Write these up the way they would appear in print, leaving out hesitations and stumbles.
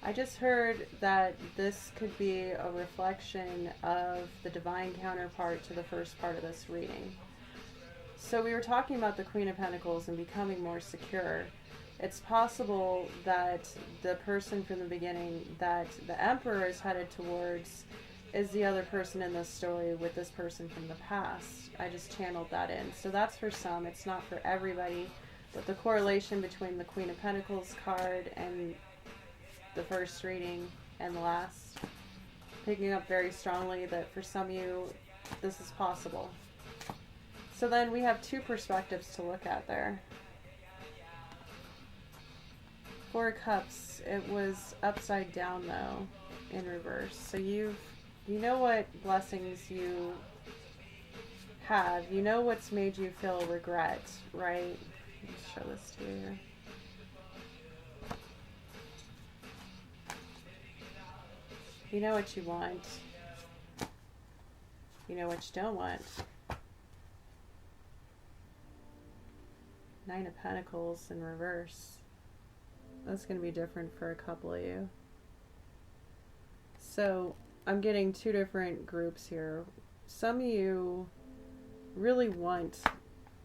I just heard that this could be a reflection of the divine counterpart to the first part of this reading. So we were talking about the Queen of Pentacles and becoming more secure. It's possible that the person from the beginning that the Emperor is headed towards is the other person in this story with this person from the past. I just channeled that in. So that's for some. It's not for everybody. But the correlation between the Queen of Pentacles card and the first reading and the last, picking up very strongly that for some of you, this is possible. So then we have two perspectives to look at there. Four of Cups, it was upside down though, in reverse. So you know what blessings you have. You know what's made you feel regret, right? Let me show this to you here. You know what you want. You know what you don't want. Nine of Pentacles in reverse. That's going to be different for a couple of you. So I'm getting two different groups here. Some of you really want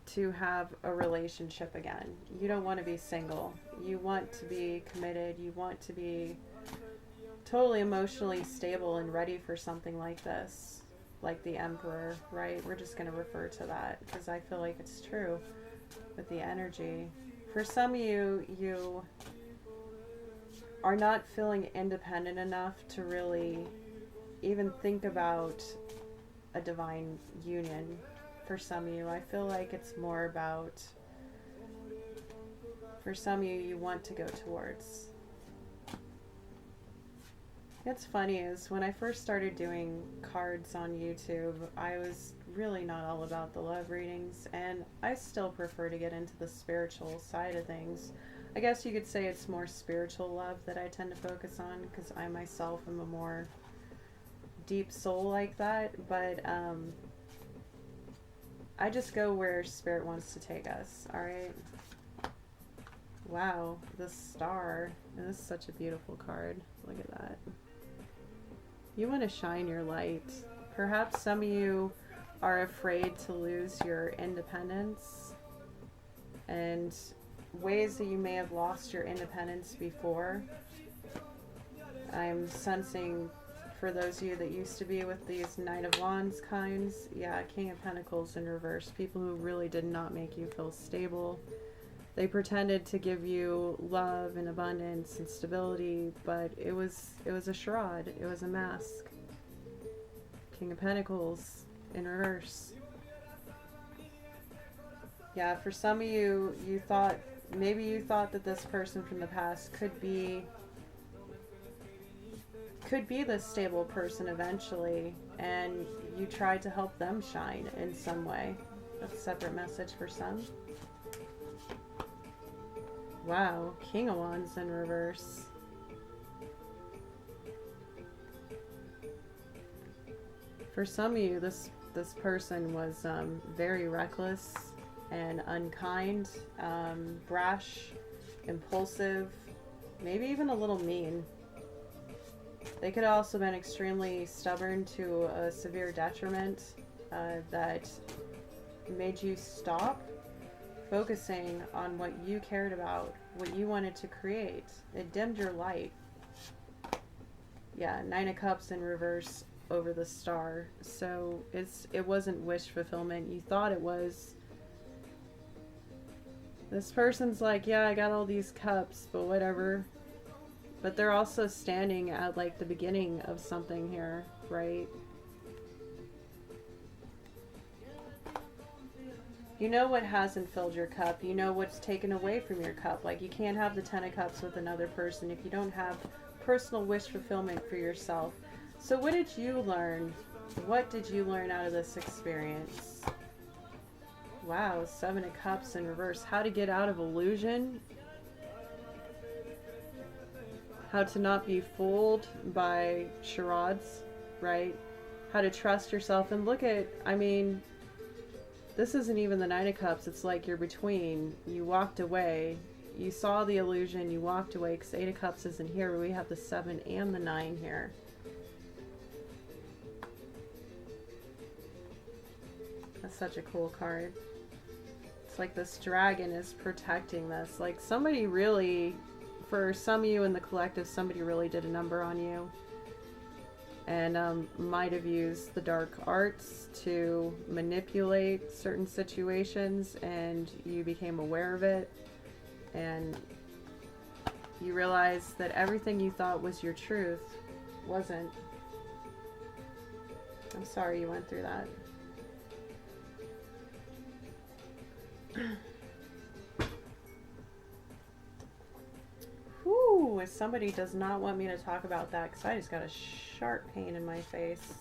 to have a relationship again. You don't want to be single. You want to be committed. You want to be totally emotionally stable and ready for something like this, like the Emperor, right? We're just going to refer to that because I feel like it's true with the energy. For some of you, you are not feeling independent enough to really even think about a divine union. For some of you, I feel like it's more about, for some of you, you want to go towards. What's funny is when I first started doing cards on YouTube, I was really not all about the love readings, and I still prefer to get into the spiritual side of things. I guess you could say it's more spiritual love that I tend to focus on because I myself am a more deep soul like that, but I just go where Spirit wants to take us, alright? Wow, the star. And this is such a beautiful card. Look at that. You want to shine your light. Perhaps some of you are afraid to lose your independence, and ways that you may have lost your independence before. I'm sensing for those of you that used to be with these Knight of Wands kinds, yeah, King of Pentacles in reverse, people who really did not make you feel stable. They pretended to give you love and abundance and stability, but it was a charade. It was a mask. King of Pentacles in reverse. Yeah, for some of you, maybe you thought that this person from the past could be the stable person eventually, and you tried to help them shine in some way. That's a separate message for some. Wow, King of Wands in reverse. For some of you, this person was very reckless and unkind, brash, impulsive, maybe even a little mean. They could have also been extremely stubborn to a severe detriment that made you stop focusing on what you cared about, what you wanted to create. It dimmed your light. Yeah, Nine of Cups in reverse over the star. So it wasn't wish fulfillment. You thought it was. This person's like, yeah, I got all these cups, but whatever. But they're also standing at like the beginning of something here, right? You know what hasn't filled your cup. You know what's taken away from your cup. Like you can't have the Ten of Cups with another person if you don't have personal wish fulfillment for yourself. So what did you learn? What did you learn out of this experience? Wow, Seven of Cups in reverse. How to get out of illusion. How to not be fooled by charades, right? How to trust yourself. And look at, I mean, this isn't even the Nine of Cups. It's like you're between. You walked away. you saw the illusion, you walked away, because Eight of Cups isn't here, but we have the 7 and the 9 here. That's such a cool card. It's like this dragon is protecting this. Like somebody really, for some of you in the collective, somebody really did a number on you. And might have used the dark arts to manipulate certain situations, and you became aware of it, and you realized that everything you thought was your truth wasn't. I'm sorry you went through that. Whew, if somebody does not want me to talk about that, because I just got a sharp pain in my face.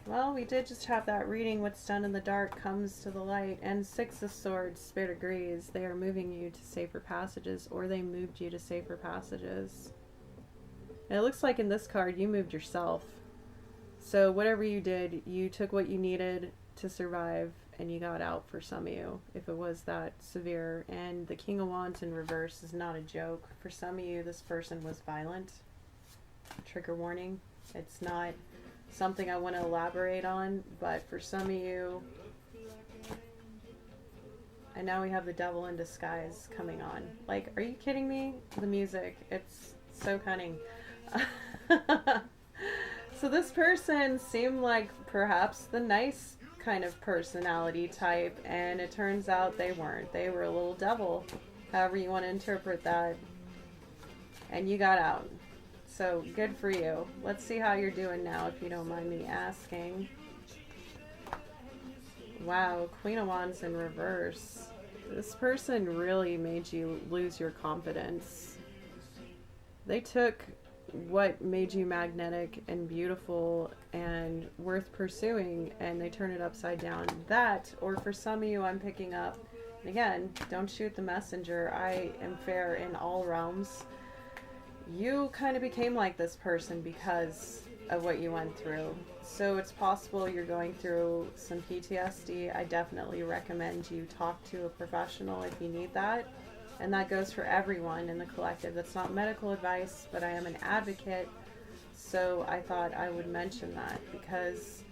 Well, we did just have that reading. What's done in the dark comes to the light. And 6 of Swords, Spirit agrees. They are moving you to safer passages, or they moved you to safer passages. And it looks like in this card, you moved yourself. So whatever you did, you took what you needed to survive, and you got out for some of you, if it was that severe. And the King of Wands in reverse is not a joke. For some of you, this person was violent. Trigger warning. It's not something I want to elaborate on, but for some of you, and now we have the Devil in Disguise coming on. Like, are you kidding me? The music, it's so cunning. So this person seemed like perhaps the nice kind of personality type, and it turns out they weren't. They were a little devil, however you want to interpret that, and you got out. So good for you. Let's see how you're doing now, if you don't mind me asking. Wow, Queen of Wands in reverse. This person really made you lose your confidence. They took what made you magnetic and beautiful and worth pursuing, and they turned it upside down. That, or for some of you, I'm picking up, and again, don't shoot the messenger. I am fair in all realms. You kind of became like this person because of what you went through. So it's possible you're going through some PTSD. I definitely recommend you talk to a professional if you need that. And that goes for everyone in the collective. That's not medical advice, but I am an advocate. So I thought I would mention that because,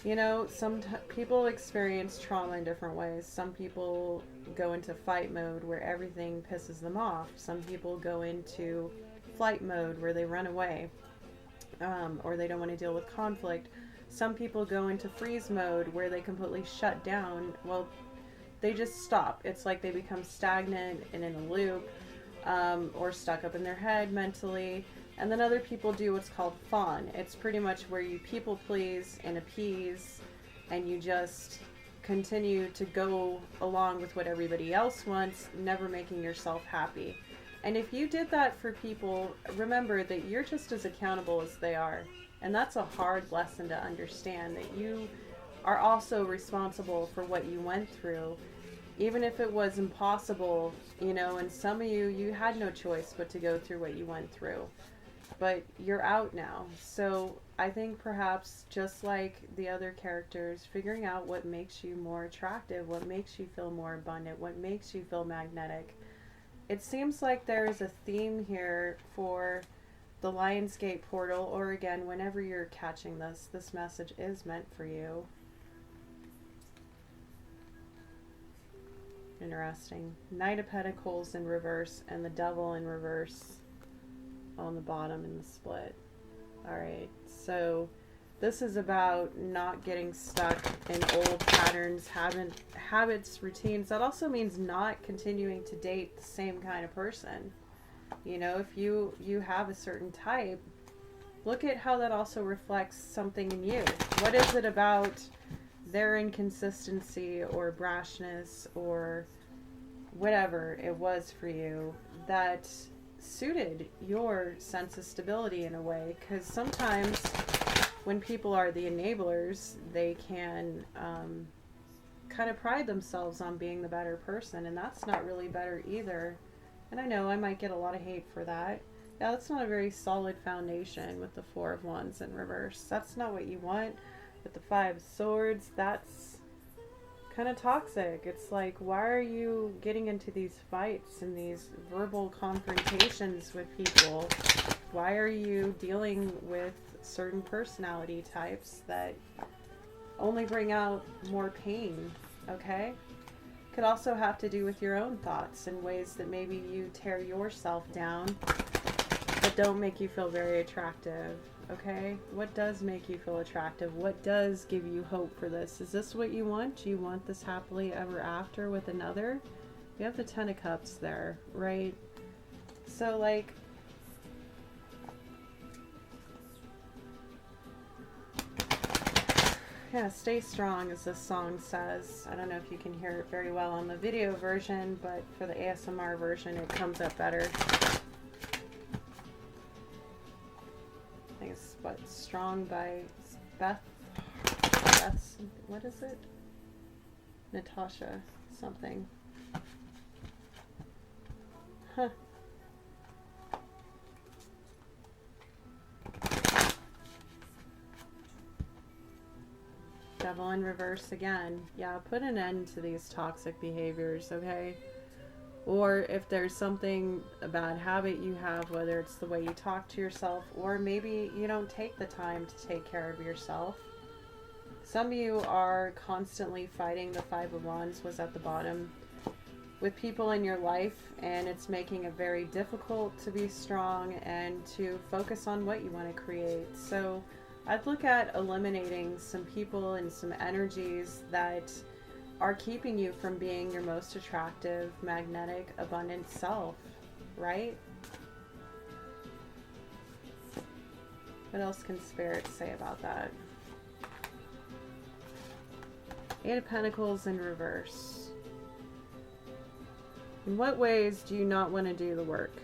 you know, some people experience trauma in different ways. Some people go into fight mode where everything pisses them off. Some people go into flight mode where they run away, or they don't want to deal with conflict. Some people go into freeze mode where they completely shut down. Well, they just stop. It's like they become stagnant and in a loop, or stuck up in their head mentally. And then other people do what's called fawn. It's pretty much where you people please and appease, and you just continue to go along with what everybody else wants, never making yourself happy. And if you did that for people, remember that you're just as accountable as they are. And that's a hard lesson to understand, that you are also responsible for what you went through. Even if it was impossible, you know, and some of you, you had no choice but to go through what you went through. But you're out now. So I think perhaps just like the other characters, figuring out what makes you more attractive, what makes you feel more abundant, what makes you feel magnetic. It seems like there is a theme here for the Lionsgate portal, or again, whenever you're catching this, this message is meant for you. Interesting. Knight of Pentacles in reverse and the Devil in reverse on the bottom in the split. Alright, so this is about not getting stuck in old patterns, habits, routines. That also means not continuing to date the same kind of person. You know, if you have a certain type, look at how that also reflects something in you. What is it about their inconsistency or brashness or whatever it was for you that suited your sense of stability in a way? Because sometimes when people are the enablers, they can kind of pride themselves on being the better person, and that's not really better either. And I know I might get a lot of hate for that. Yeah, that's not a very solid foundation with the Four of Wands in reverse. That's not what you want. With the Five of Swords, that's kind of toxic. It's like, why are you getting into these fights and these verbal confrontations with people? Why are you dealing with certain personality types that only bring out more pain? Okay? Could also have to do with your own thoughts and ways that maybe you tear yourself down that don't make you feel very attractive. Okay? What does make you feel attractive? What does give you hope for this? Is this what you want? Do you want this happily ever after with another? You have the Ten of Cups there, right? So, like, yeah, stay strong, as this song says. I don't know if you can hear it very well on the video version, but for the ASMR version, it comes up better. I think it's what, Strong by Beth, what is it? Natasha something. Huh. Devil in reverse again. Yeah, put an end to these toxic behaviors, okay? Or if there's something, a bad habit you have, whether it's the way you talk to yourself, or maybe you don't take the time to take care of yourself. Some of you are constantly fighting. The Five of Wands was at the bottom with people in your life, and it's making it very difficult to be strong and to focus on what you want to create. So I'd look at eliminating some people and some energies that are keeping you from being your most attractive, magnetic, abundant self, right? What else can Spirit say about that? Eight of Pentacles in reverse. In what ways do you not want to do the work?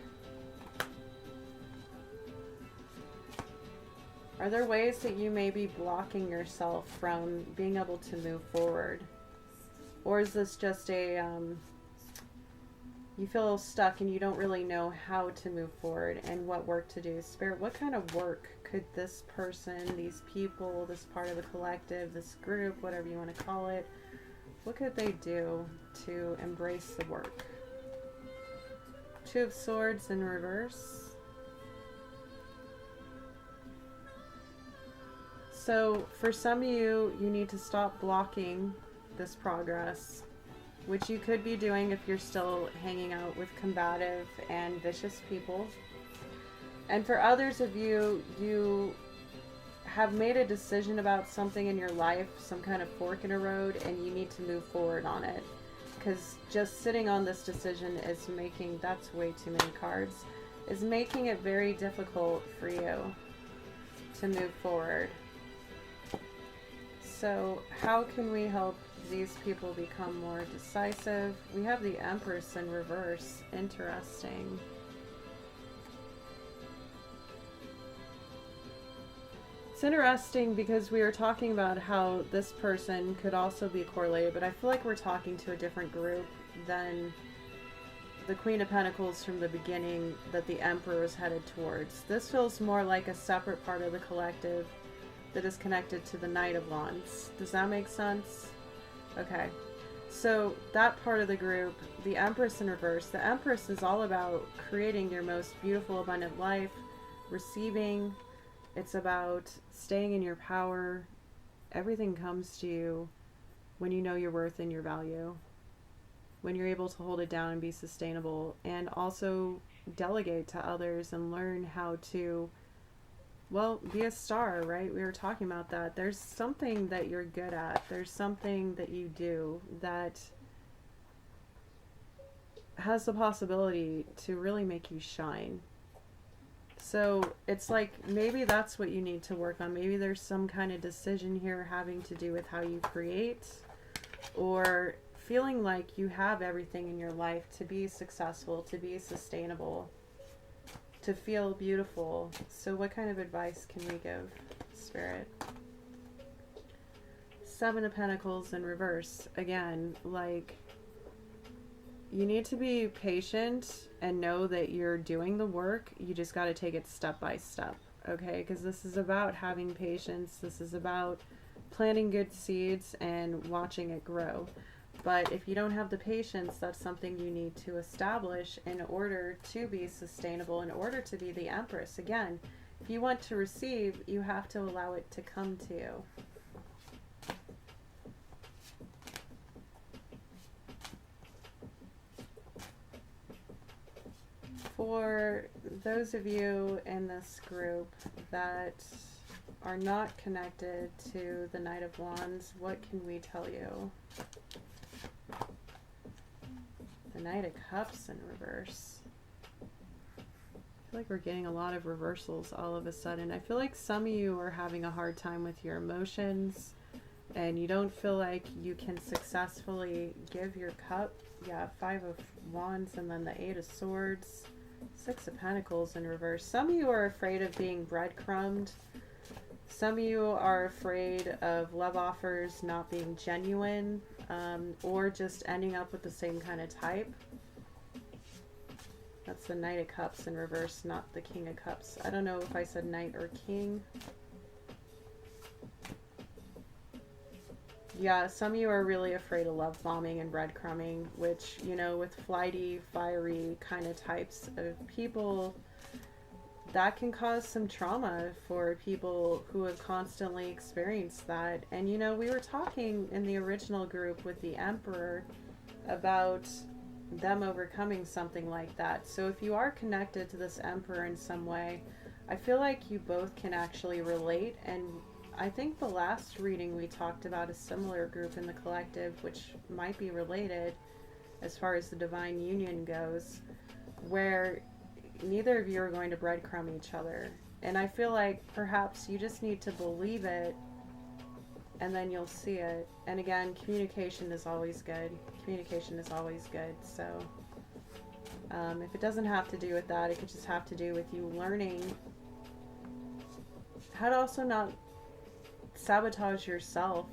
Are there ways that you may be blocking yourself from being able to move forward? Or is this just a, you feel stuck and you don't really know how to move forward and what work to do? Spirit, what kind of work could this person, these people, this part of the collective, this group, whatever you want to call it, what could they do to embrace the work? Two of Swords in reverse. So for some of you, you need to stop blocking this progress, which you could be doing if you're still hanging out with combative and vicious people. And for others of you, you have made a decision about something in your life, some kind of fork in a road, and you need to move forward on it. Because just sitting on this decision is making, that's way too many cards, is making it very difficult for you to move forward. So how can we help these people become more decisive? We have the Empress in reverse. Interesting. It's interesting because we were talking about how this person could also be correlated, but I feel like we're talking to a different group than the Queen of Pentacles from the beginning that the Emperor is headed towards. This feels more like a separate part of the collective that is connected to the Knight of Wands. Does that make sense? Okay. So that part of the group, the Empress in reverse, the Empress is all about creating your most beautiful, abundant life, receiving. It's about staying in your power. Everything comes to you when you know your worth and your value, when you're able to hold it down and be sustainable, and also delegate to others and learn how to, well, be a star, right? We were talking about that. There's something that you're good at. There's something that you do that has the possibility to really make you shine. So it's like maybe that's what you need to work on. Maybe there's some kind of decision here having to do with how you create, or feeling like you have everything in your life to be successful, to be sustainable, to feel beautiful. So what kind of advice can we give, Spirit? Seven of Pentacles in reverse. Again, like, you need to be patient and know that you're doing the work. You just got to take it step by step, okay? Because this is about having patience. This is about planting good seeds and watching it grow. But if you don't have the patience, that's something you need to establish in order to be sustainable, in order to be the Empress. Again, if you want to receive, you have to allow it to come to you. For those of you in this group that are not connected to the Knight of Wands, what can we tell you? The Knight of Cups in reverse. I feel like we're getting a lot of reversals all of a sudden. I feel like some of you are having a hard time with your emotions and you don't feel like you can successfully give your cup. Yeah, 5 of Wands and then the 8 of Swords. 6 of Pentacles in reverse. Some of you are afraid of being breadcrumbed. Some of you are afraid of love offers not being genuine, or just ending up with the same kind of type. That's the Knight of Cups in reverse, not the King of Cups. I don't know if I said Knight or King. Yeah, some of you are really afraid of love bombing and breadcrumbing, which, you know, with flighty, fiery kind of types of people, that can cause some trauma for people who have constantly experienced that. And, you know, we were talking in the original group with the Emperor about them overcoming something like that. So if you are connected to this Emperor in some way, I feel like you both can actually relate. And I think the last reading we talked about a similar group in the collective, which might be related as far as the divine union goes, where neither of you are going to breadcrumb each other. And I feel like perhaps you just need to believe it and then you'll see it. And again, communication is always good. Communication is always good. So if it doesn't have to do with that, it could just have to do with you learning how to also not sabotage yourself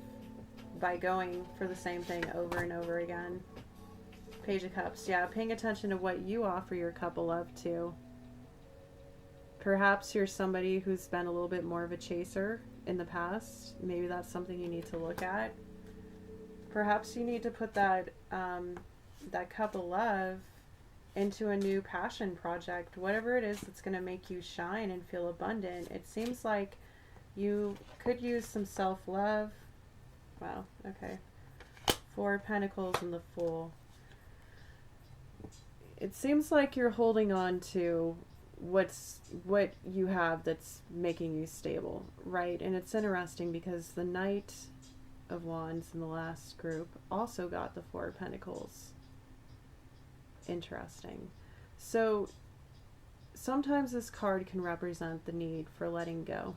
by going for the same thing over and over again. Page of Cups. Yeah, paying attention to what you offer your cup of love to. Perhaps you're somebody who's been a little bit more of a chaser in the past. Maybe that's something you need to look at. Perhaps you need to put that that cup of love into a new passion project. Whatever it is that's going to make you shine and feel abundant. It seems like you could use some self-love. Wow, okay. 4 of Pentacles and the Fool. It seems like you're holding on to what you have that's making you stable, right? And it's interesting because the Knight of Wands in the last group also got the 4 of Pentacles. Interesting. So sometimes this card can represent the need for letting go.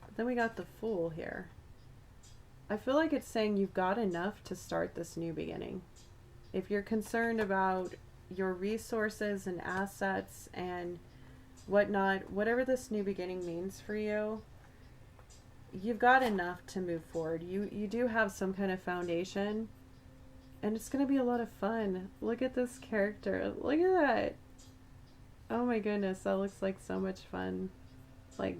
But then we got the Fool here. I feel like it's saying you've got enough to start this new beginning. If you're concerned about your resources and assets and whatnot, whatever this new beginning means for you, you've got enough to move forward. You do have some kind of foundation, and it's going to be a lot of fun. Look at this character. Look at that. Oh my goodness, that looks like so much fun. Like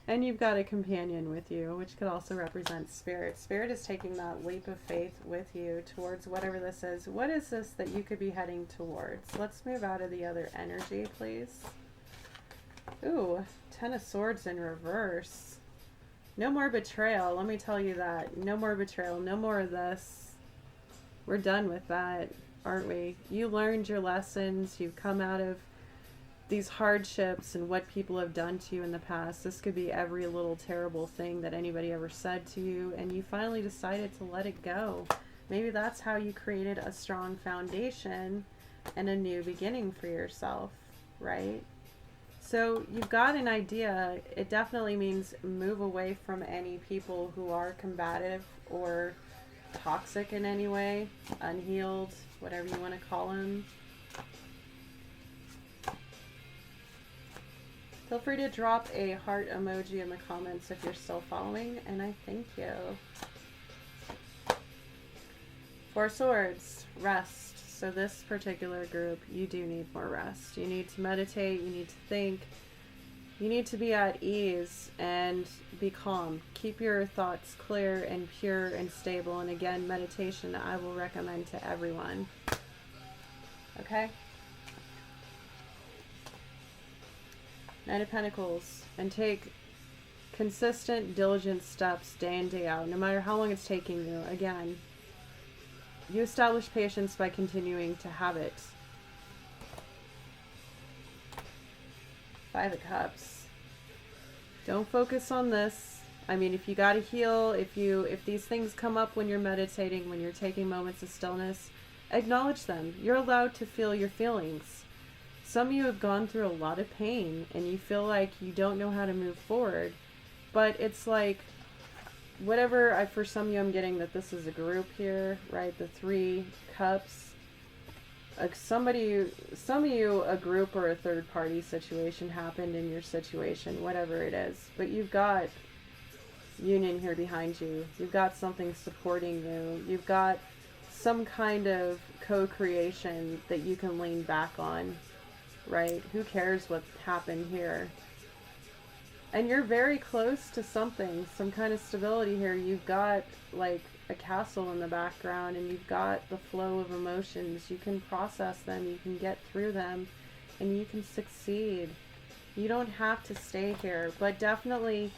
and you've got a companion with you, which could also represent Spirit. Spirit is taking that leap of faith with you towards whatever this is. What is this that you could be heading towards? Let's move out of the other energy, please. Ooh, 10 of Swords in reverse. No more betrayal, let me tell you that. No more betrayal, no more of this. We're done with that, aren't we? You learned your lessons, you've come out of these hardships and what people have done to you in the past. This could be every little terrible thing that anybody ever said to you, and you finally decided to let it go. Maybe that's how you created a strong foundation and a new beginning for yourself, right? So you've got an idea. It definitely means move away from any people who are combative or toxic in any way, unhealed, whatever you want to call them. Feel free to drop a heart emoji in the comments if you're still following, and I thank you. Four Swords, rest. So this particular group, you do need more rest. You need to meditate, you need to think, you need to be at ease and be calm. Keep your thoughts clear and pure and stable. And again, meditation I will recommend to everyone. Okay? Knight of Pentacles. And take consistent, diligent steps day in, day out, no matter how long it's taking you. Again, you establish patience by continuing to have it. Five of Cups. Don't focus on this. I mean, if you gotta heal, if these things come up when you're meditating, when you're taking moments of stillness, acknowledge them. You're allowed to feel your feelings. Some of you have gone through a lot of pain and you feel like you don't know how to move forward. But it's like, whatever, for some of you I'm getting that this is a group here, right? The 3 cups. Some of you, a group or a third party situation happened in your situation, whatever it is. But you've got union here behind you. You've got something supporting you. You've got some kind of co-creation that you can lean back on, right? Who cares what happened here? And you're very close to something, some kind of stability here. You've got like a castle in the background and you've got the flow of emotions. You can process them, you can get through them, and you can succeed. You don't have to stay here, but definitely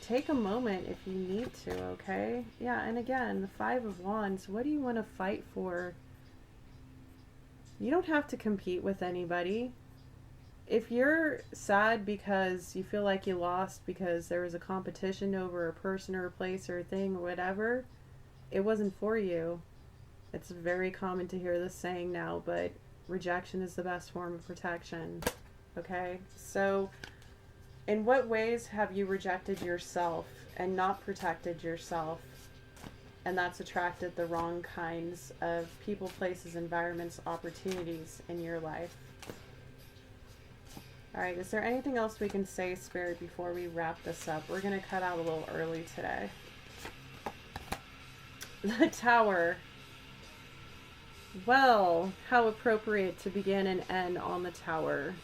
take a moment if you need to, okay? Yeah, and again, the 5 of Wands, what do you want to fight for? You don't have to compete with anybody. If you're sad because you feel like you lost because there was a competition over a person or a place or a thing or whatever, it wasn't for you. It's very common to hear this saying now, but rejection is the best form of protection. Okay? So, in what ways have you rejected yourself and not protected yourself? And that's attracted the wrong kinds of people, places, environments, opportunities in your life. Alright, is there anything else we can say, Spirit, before we wrap this up? We're going to cut out a little early today. The Tower. Well, how appropriate to begin and end on the Tower.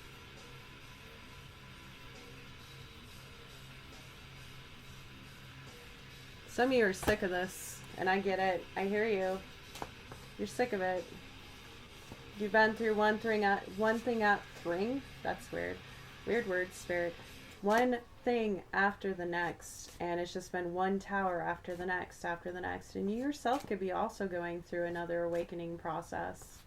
Some of you are sick of this, and I get it. I hear you. You're sick of it. You've been through one thing that's weird. Weird word, Spirit. One thing after the next, and it's just been one tower after the next, and you yourself could be also going through another awakening process.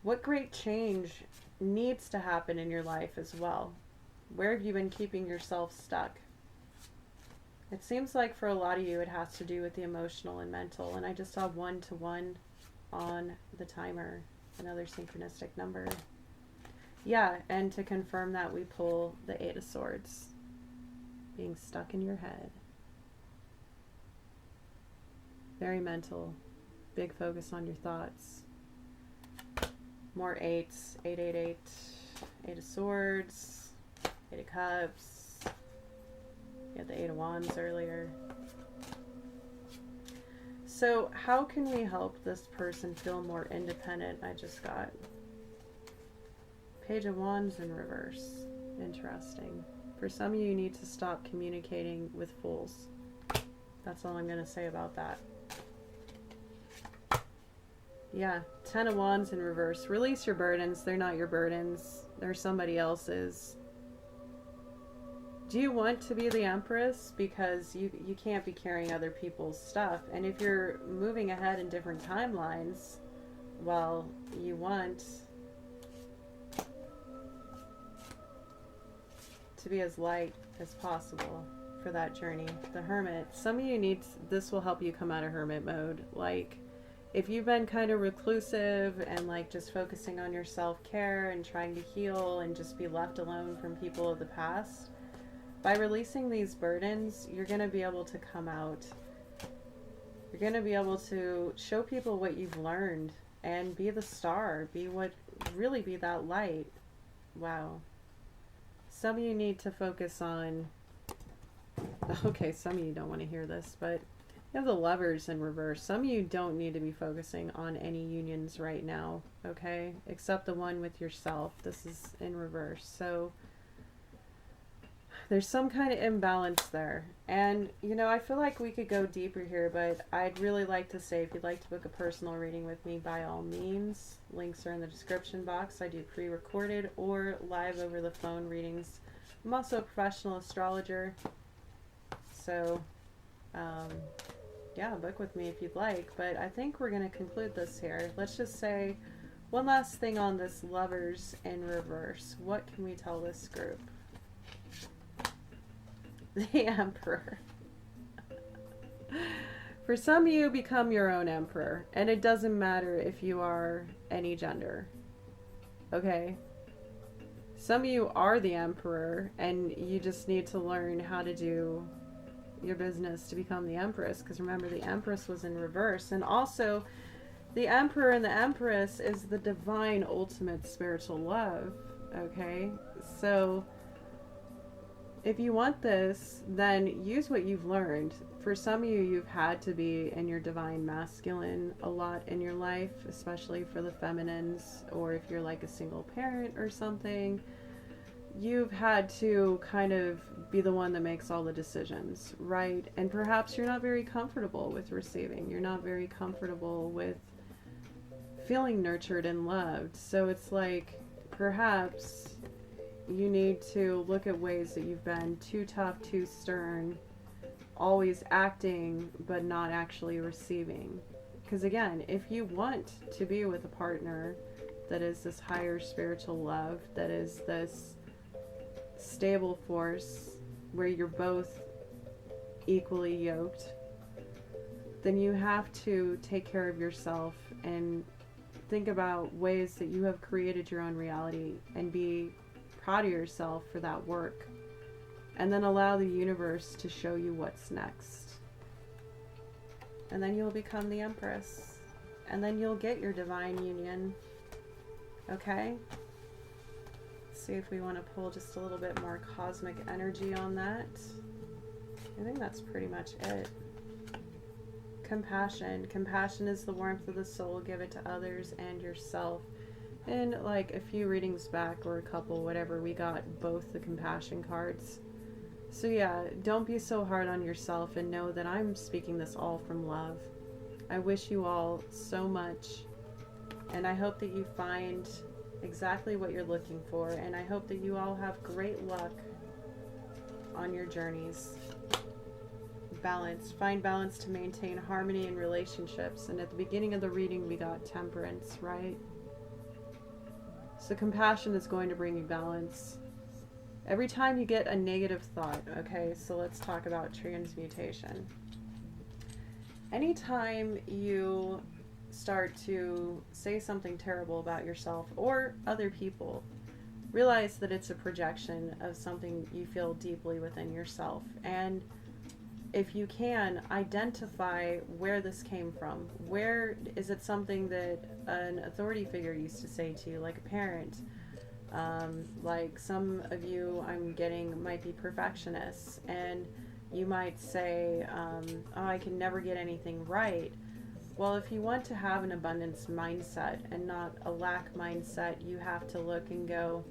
What great change needs to happen in your life as well? Where have you been keeping yourself stuck? It seems like for a lot of you it has to do with the emotional and mental, and I just saw 1-to-1 on the timer, another synchronistic number. Yeah, and to confirm that, we pull the 8 of Swords, being stuck in your head. Very mental, big focus on your thoughts. More 8s, 888, 8 of Swords, 8 of Cups. You had the 8 of Wands earlier. So how can we help this person feel more independent? I just got Page of Wands in reverse. Interesting. For some of you, you need to stop communicating with fools. That's all I'm going to say about that. Yeah, 10 of Wands in reverse. Release your burdens. They're not your burdens. They're somebody else's. Do you want to be the Empress? Because you can't be carrying other people's stuff. And if you're moving ahead in different timelines, well, you want to be as light as possible for that journey. The Hermit. Some of you need, this will help you come out of hermit mode. Like, if you've been kind of reclusive and like just focusing on your self-care and trying to heal and just be left alone from people of the past, by releasing these burdens, you're going to be able to come out. You're going to be able to show people what you've learned and be the star. Really be that light. Wow. Some of you need to focus on, okay, some of you don't want to hear this, but You have the Lovers in reverse. Some of you don't need to be focusing on any unions right now, okay? Except the one with yourself. This is in reverse. So there's some kind of imbalance there. And, you know, I feel like we could go deeper here, but I'd really like to say, if you'd like to book a personal reading with me, by all means, links are in the description box. I do pre-recorded or live over the phone readings. I'm also a professional astrologer. So, yeah, book with me if you'd like. But I think we're going to conclude this here. Let's just say one last thing on this Lovers in reverse. What can we tell this group? The Emperor. For some of you, become your own emperor. And it doesn't matter if you are any gender. Okay? Some of you are the emperor, and you just need to learn how to do your business to become the empress. Because remember, the empress was in reverse. And also, the emperor and the empress is the divine ultimate spiritual love. Okay? So if you want this, then use what you've learned. For some of you, you've had to be in your divine masculine a lot in your life, especially for the feminines, or if you're like a single parent or something. You've had to kind of be the one that makes all the decisions, right? And perhaps you're not very comfortable with receiving. You're not very comfortable with feeling nurtured and loved. So it's like, perhaps you need to look at ways that you've been too tough, too stern, always acting, but not actually receiving. Because again, if you want to be with a partner that is this higher spiritual love, that is this stable force where you're both equally yoked, then you have to take care of yourself and think about ways that you have created your own reality and be proud of yourself for that work, and then allow the universe to show you what's next. And then you'll become the Empress, and then you'll get your divine union. Okay? See if we want to pull just a little bit more cosmic energy on that. I think that's pretty much it. Compassion. Compassion is the warmth of the soul. Give it to others and yourself. And like a few readings back, or a couple, whatever, we got both the compassion cards. So yeah, don't be so hard on yourself, and know that I'm speaking this all from love. I wish you all so much, and I hope that you find exactly what you're looking for, and I hope that you all have great luck on your journeys. Balance. Find balance to maintain harmony in relationships. And at the beginning of the reading, we got temperance, right? So compassion is going to bring you balance. Every time you get a negative thought, okay, so let's talk about transmutation. Anytime you start to say something terrible about yourself or other people, realize that it's a projection of something you feel deeply within yourself. And if you can, identify where this came from. Where is it something that an authority figure used to say to you, like a parent? Like some of you, I'm getting, might be perfectionists, and you might say, oh, I can never get anything right. Well, if you want to have an abundance mindset and not a lack mindset, you have to look and go,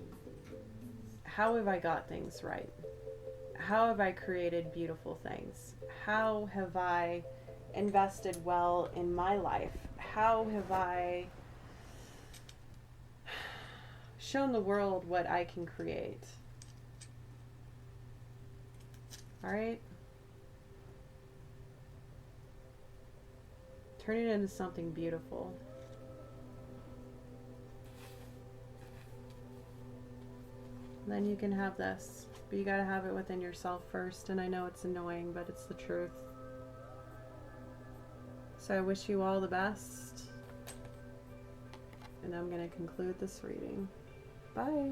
how have I got things right? How have I created beautiful things? How have I invested well in my life? How have I shown the world what I can create? All right? Turn it into something beautiful. Then you can have this. But you gotta have it within yourself first. And I know it's annoying, but it's the truth. So I wish you all the best. And I'm gonna conclude this reading. Bye.